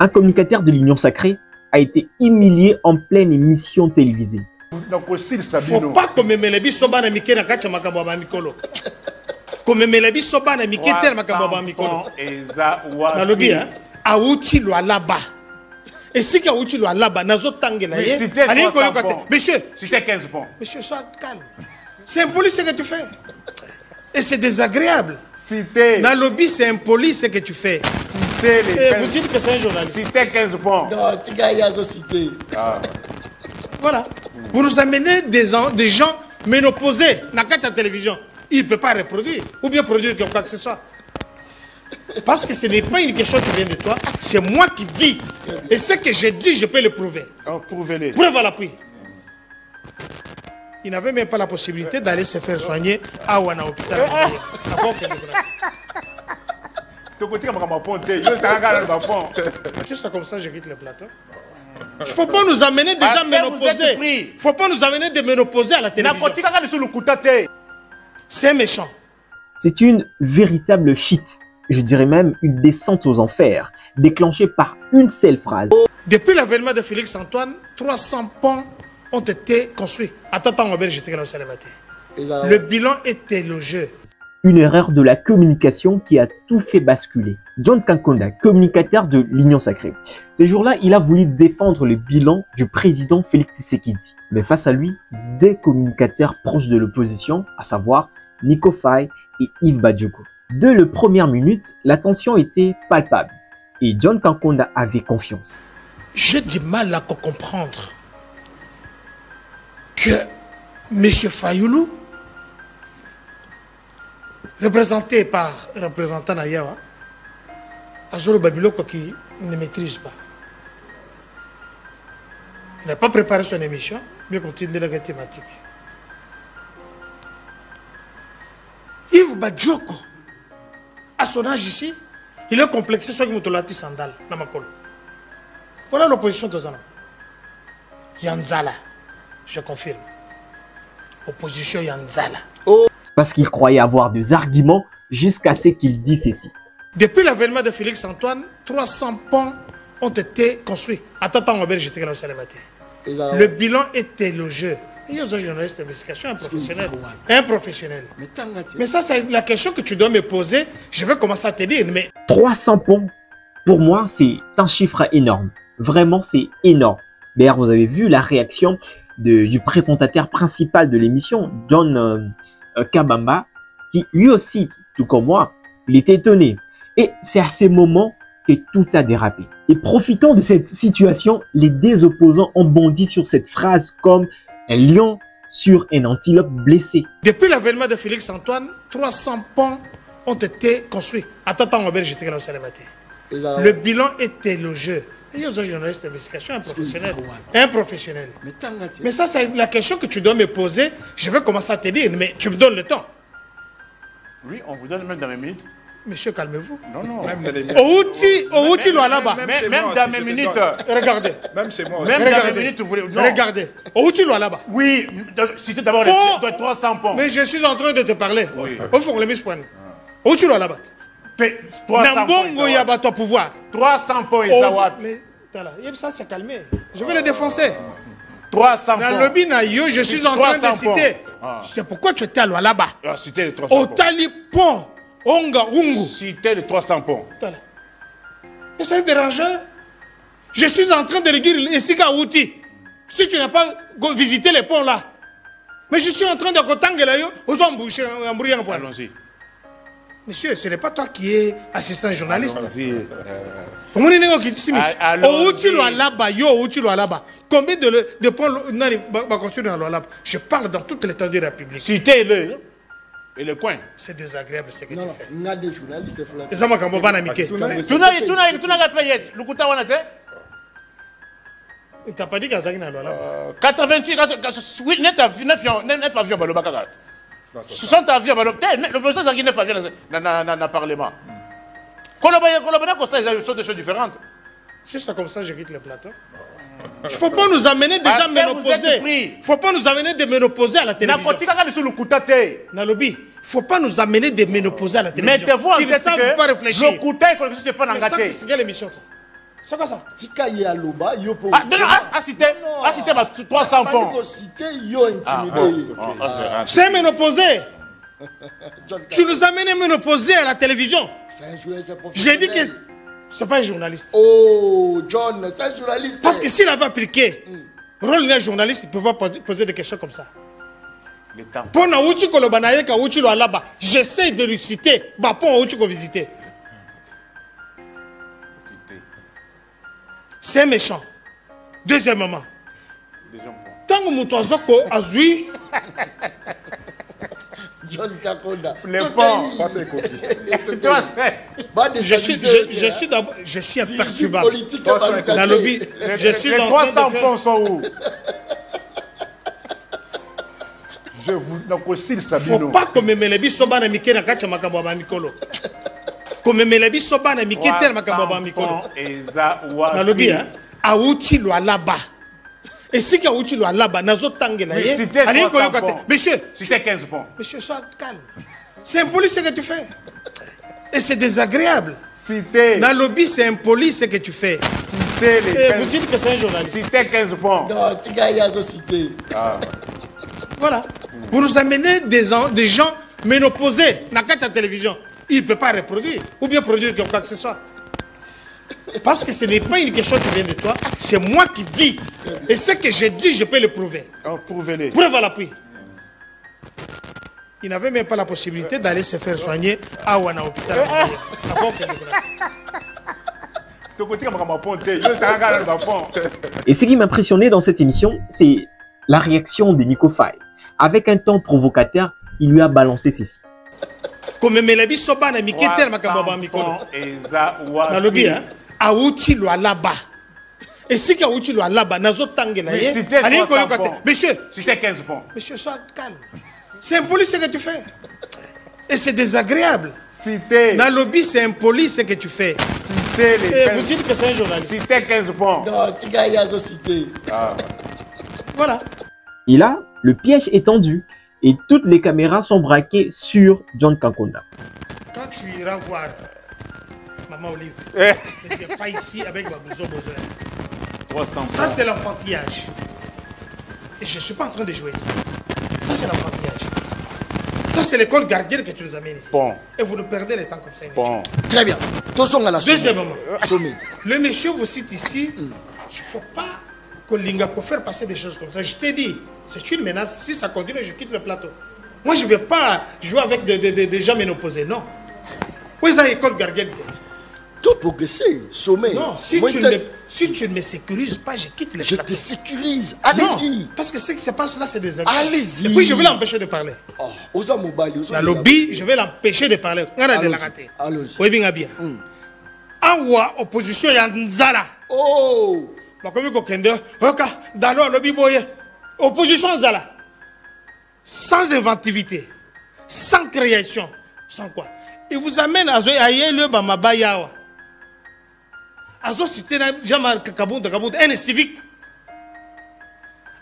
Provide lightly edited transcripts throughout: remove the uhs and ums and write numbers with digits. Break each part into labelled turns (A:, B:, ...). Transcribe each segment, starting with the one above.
A: Un communicateur de l'Union Sacrée a été humilié en pleine émission télévisée.
B: Faut pas qu'on me mette les soba na mike na kacha makabo ba mikolo. Qu'on me mette les soba na mike tel makabo ba mikolo. Na lobi hein, auti lo alaba. Et si ka auti lo alaba nazo tangela ye. Monsieur,
C: c'était 15 points.
B: Monsieur, sois calme. C'est impoli ce que tu fais. Et c'est désagréable. Dans le lobby, c'est impoli ce que tu fais. Et vous dites que c'est un journaliste.
C: C'était 15 points.
D: Non, tu gagnes cité.
B: Voilà. Vous nous amenez des gens ménopausés dans la télévision. Il ne peut pas reproduire ou bien produire quoi que ce soit. Parce que ce n'est pas une question qui vient de toi. C'est moi qui dis. Et ce que j'ai dit, je peux le prouver.
C: Prouvez-le.
B: Preuve à l'appui. Il n'avait même pas la possibilité d'aller se faire soigner à Wana hôpital. C'est juste comme ça que je quitte le plateau. Il ne faut pas nous amener des gens ménopausés. Il ne faut pas nous amener des ménopausés à la télévision. C'est méchant.
A: C'est une véritable shit, je dirais même une descente aux enfers, déclenchée par une seule phrase.
B: Depuis l'avènement de Félix Antoine, 300 ponts ont été construits. Attends, on va j'étais là au matin. Le bilan est élogieux.
A: Une erreur de la communication qui a tout fait basculer. John Kankonda, communicateur de l'Union Sacrée. Ces jours-là, il a voulu défendre le bilan du président Félix Tshisekedi. Mais face à lui, des communicateurs proches de l'opposition, à savoir Nico Faye et Yves Badjoko. Dès les premières minutes, la tension était palpable. Et John Kankonda avait confiance.
B: J'ai du mal à comprendre que M. Fayoulou, représenté par représentant Nayawa, Azoro Babiloko qui ne maîtrise pas. Il n'a pas préparé son émission, mais continue la thématique. Yves Badjoko, à son âge ici, il est complexé sur Mutolati Sandal, Namakolo. Voilà l'opposition de Zana. Yanzala, je confirme. Opposition Yanzala.
A: Parce qu'il croyait avoir des arguments jusqu'à ce qu'il dise ceci.
B: Depuis l'avènement de Félix Antoine, 300 ponts ont été construits. Attends, on va j'étais là au matin. Le bilan est élogieux. Il y a un journaliste d'investigation, un professionnel. Un professionnel. Mais ça, c'est la question que tu dois me poser. Je vais commencer à te dire. Mais
A: 300 ponts, pour moi, c'est un chiffre énorme. Vraiment, c'est énorme. D'ailleurs, vous avez vu la réaction du présentateur principal de l'émission, John Kabamba, qui lui aussi, tout comme moi, il était étonné. Et c'est à ces moments que tout a dérapé. Et profitant de cette situation, les deux opposants ont bondi sur cette phrase comme un lion sur un antilope blessé.
B: Depuis l'avènement de Félix Antoine, 300 ponts ont été construits. Attends, on va j'étais là au matin. Le bilan est élogieux. Il y a un journaliste d'investigation, un professionnel. Un professionnel. Mais ça, c'est la question que tu dois me poser. Je vais commencer à te dire, mais tu me donnes le temps.
C: Oui, on vous donne même dans mes minutes.
B: Monsieur, calmez-vous.
C: Non, non.
B: Même là-bas.
C: Même dans mes minutes.
B: Regardez.
C: Même c'est moi. Même dans mes minutes, vous voulez.
B: Regardez. là-bas.
C: Oui, citez d'abord les 300 ponts.
B: Mais je suis en train de te parler. Au fond, les mises point. Où tu là-bas?
C: 300 points.
B: Pouvoir.
C: 300 points, Isawat.
B: Mais ça s'est calmé. Je vais le défoncer.
C: 300
B: points. Dans le binayo, je suis en train de citer. C'est pourquoi tu étais là-bas.
C: Citer les 300 points.
B: Au Talipon, Onga Ungu.
C: Citer les 300 points.
B: Mais c'est un dérangeur. Je suis en train de le dire ici à Outi. Si tu n'as pas visité les ponts là. Mais je suis en train de Kotangelayo, aux embouchés, en bruyant.
C: Allons-y.
B: Monsieur, ce n'est pas toi qui es assistant journaliste.
C: Allons-y.
B: Combien de ponts construits dans l'Olab? Je parle dans toute l'étendue de la République.
C: Citez-le. Et le coin.
B: C'est désagréable ce que tu fais.
D: Il y a des journalistes.
B: Et ça m'a quand même amicé.
C: Tu n'as pas payé. Le Kouta Wanate.
B: Tu n'as pas dit qu'il y a dans l'Olab.
C: 88, 9 avions, Balobakagat. 60 avions, le président Zagui 9 avions dans le Parlement. Ce sont des choses différentes.
B: C'est ça comme ça que je quitte le plateau. Il ne faut pas nous amener des gens ménopausés. Il ne faut pas nous amener des ménopausés à la télévision. Il ne faut pas nous amener des ménopausés à la télévision.
C: Mettez-vous en tête
B: que
C: le Kouta, c'est pas
B: Nangaté. C'est quelle émission ça? C'est quoi ça?
D: Tika Yaloba, yo pour.
C: Ah, cité 300 points.
D: Cité, yo intimidé.
B: C'est un ménopausé. Tu nous as mené ménopausé à la télévision.
D: C'est un journaliste professionnel.
B: J'ai dit que c'est pas un journaliste.
D: Oh, John, c'est un journaliste.
B: Parce que s'il avait appliqué rôle d'un journaliste, il ne peut pas poser des questions comme ça. Pour Naouchi Kolobanaye, Kaouchi Loalaba, j'essaie de lui citer. Bah, pour Naouchi Ko visiter. C'est méchant. Deuxièmement, tant que Moutouazoko a zui.
D: John Kakonda.
C: Les ponts.
B: Je suis imperturbable.
D: Dans
B: le lobby, je suis
C: les
B: en train
C: 300
B: de faire...
C: ponts sont où? Je vous n'ocosile Sabino.
B: Faut pas comme Melebi Soba na Mike na kacha makabo ba mikolo. Comme Melebi Soba na Mike tel makabo ba mikolo. Dans le lobby, hein? Aouti lo alaba. Et si que Aouti lo alaba, nazo tangela ye. Monsieur,
C: si j'étais 15 points.
B: Monsieur, sois calme. C'est impoli ce que tu fais. Et c'est désagréable.
C: Cité.
B: Dans le lobby, c'est impoli ce que tu fais.
C: Cité les 15.
B: Vous dites que c'est un journaliste.
C: Cité 15 points.
D: Non, Tika Yazo cité.
B: Voilà. Pour nous amener des gens ménopausés dans la télévision. Il ne peut pas reproduire ou bien produire quoi que ce soit. Parce que ce n'est pas une question qui vient de toi, c'est moi qui dis. Et ce que j'ai dit, je peux le prouver.
C: Oh, prouvez-le.
B: Preuve à l'appui. Il n'avait même pas la possibilité d'aller se faire soigner à Wana hôpital.
A: Et ce qui m'impressionnait dans cette émission, c'est la réaction de Nico Faye. Avec un ton provocateur, il lui a balancé ceci.
B: Comme Melebi Soba na Mike tel makabo ba mikolo. Dans le lobby, hein? Aouti lo alaba. Et si que Aouti lo alaba, nazo tangela ye. Monsieur,
C: si j'étais 15 points.
B: Monsieur, sois calme. C'est impoli ce que tu fais. Et c'est désagréable.
C: Cité.
B: Dans le lobby, c'est impoli ce que tu fais.
C: Cité les 15.
B: Vous dites que c'est un journaliste.
C: Cité 15 points.
D: Non, Tika Yazo cité.
B: Voilà.
A: Et là, le piège est tendu et toutes les caméras sont braquées sur John Kakonda.
B: Quand tu iras voir Maman Olive, ne viens pas ici avec ma blouson besoin. Ça, c'est l'enfantillage. Et je ne suis pas en train de jouer ici. Ça, c'est l'enfantillage. Ça, c'est l'école gardienne que tu nous amènes ici.
C: Bon.
B: Et vous nous perdez le temps comme ça.
C: Bon.
D: Très bien.
B: Deuxièmement,
D: Sommet.
B: le monsieur vous cite ici. Il ne faut pas que Linga peut faire passer des choses comme ça. Je t'ai dit, c'est une menace. Si ça continue, je quitte le plateau. Moi, je ne vais pas jouer avec des gens ménopausés. Non. Où est l'école gardienne?
D: Tout progresser. Sommet.
B: Non, si tu ne me sécurises pas, je quitte le plateau.
D: Je te sécurise. Allez-y.
B: Parce que ce qui se passe là, c'est des agressions.
D: Allez-y.
B: Et puis, je vais l'empêcher de parler.
D: La
B: lobby, je vais l'empêcher de parler.
D: Allez-y.
B: Oui, bien, bien. Awa, opposition, il y a Nzala.
D: Oh.
B: Opposition Nzala. Sans inventivité, sans création, sans quoi. Il vous amène à le Bamabayawa. Azo cité Jean-Marc Kabunda, un civique.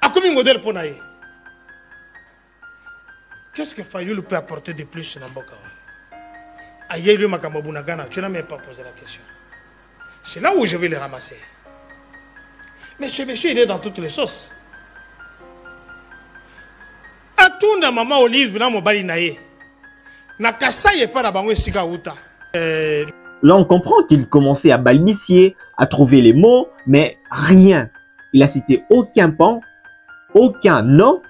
B: A combien de modèles pour naïe? Qu'est-ce que Fayoul peut apporter de plus dans Mboka? Aïe, le Makamabunagana, tu n'as même pas posé la question. C'est là où je vais les ramasser. Mais ce monsieur, il est dans toutes les sauces. À tout na maman Olive, na mobali naye. Na kasaye pas na bango sika uta.
A: Là, on comprend qu'il commençait à balbutier, à trouver les mots, mais rien. Il a cité aucun pan, aucun nom,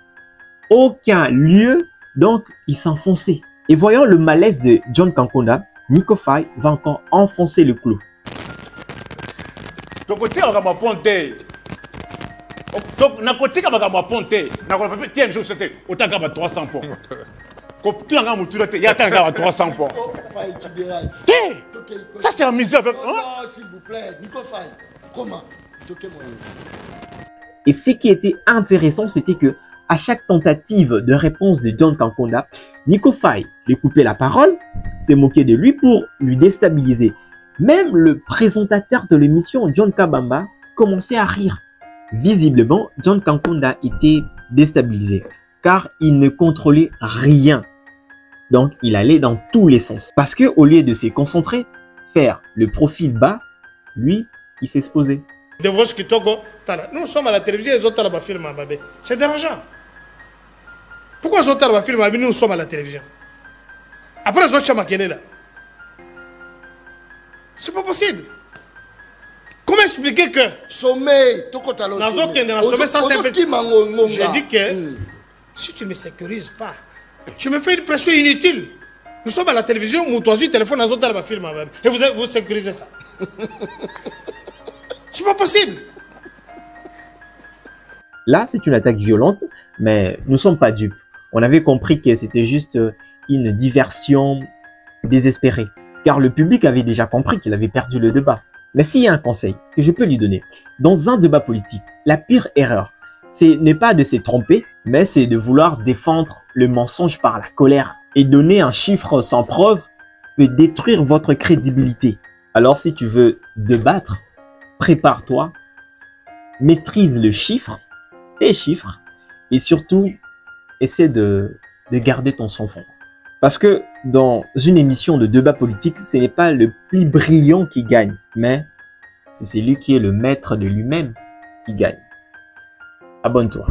A: aucun lieu, donc il s'enfonçait. Et voyant le malaise de John Kakonda, Nico Faye va encore enfoncer le clou.
C: Ton côté, on va ponter. Na côté, on va ponter. Na côté, tiens, je sais, autant qu'on va 300 points. Côté, on va monter, il y a 300 points. Ça, c'est amusé avec.
D: Non, s'il vous plaît, Nico Faye. Comment?
A: Et ce qui était intéressant, c'était que à chaque tentative de réponse de John Kakonda, Nico Faye lui coupait la parole, s'est moqué de lui pour lui déstabiliser. Même le présentateur de l'émission, John Kabamba, commençait à rire. Visiblement, John Kakonda était déstabilisé car il ne contrôlait rien. Donc, il allait dans tous les sens. Parce que au lieu de se concentrer, faire le profil bas, lui, il s'est exposé.
B: Nous sommes à la télévision, les autres films. C'est dérangeant. Pourquoi les autres films, nous sommes à la télévision? Après les autres champs là. C'est pas possible. Comment expliquer que
D: sommeil,
B: j'ai dit que si tu ne me sécurises pas, tu me fais une pression inutile. Nous sommes à la télévision, vous avez téléphone dans autres films et vous sécurisez ça. C'est pas possible.
A: Là, c'est une attaque violente, mais nous ne sommes pas dupes. On avait compris que c'était juste une diversion désespérée, car le public avait déjà compris qu'il avait perdu le débat. Mais s'il y a un conseil que je peux lui donner, dans un débat politique, la pire erreur, ce n'est pas de se tromper, mais c'est de vouloir défendre le mensonge par la colère. Et donner un chiffre sans preuve peut détruire votre crédibilité. Alors si tu veux débattre, prépare-toi, maîtrise le chiffre, tes chiffres, et surtout, essaie de garder ton sang-froid. Parce que dans une émission de débat politique, ce n'est pas le plus brillant qui gagne, mais c'est celui qui est le maître de lui-même qui gagne. Abonne-toi.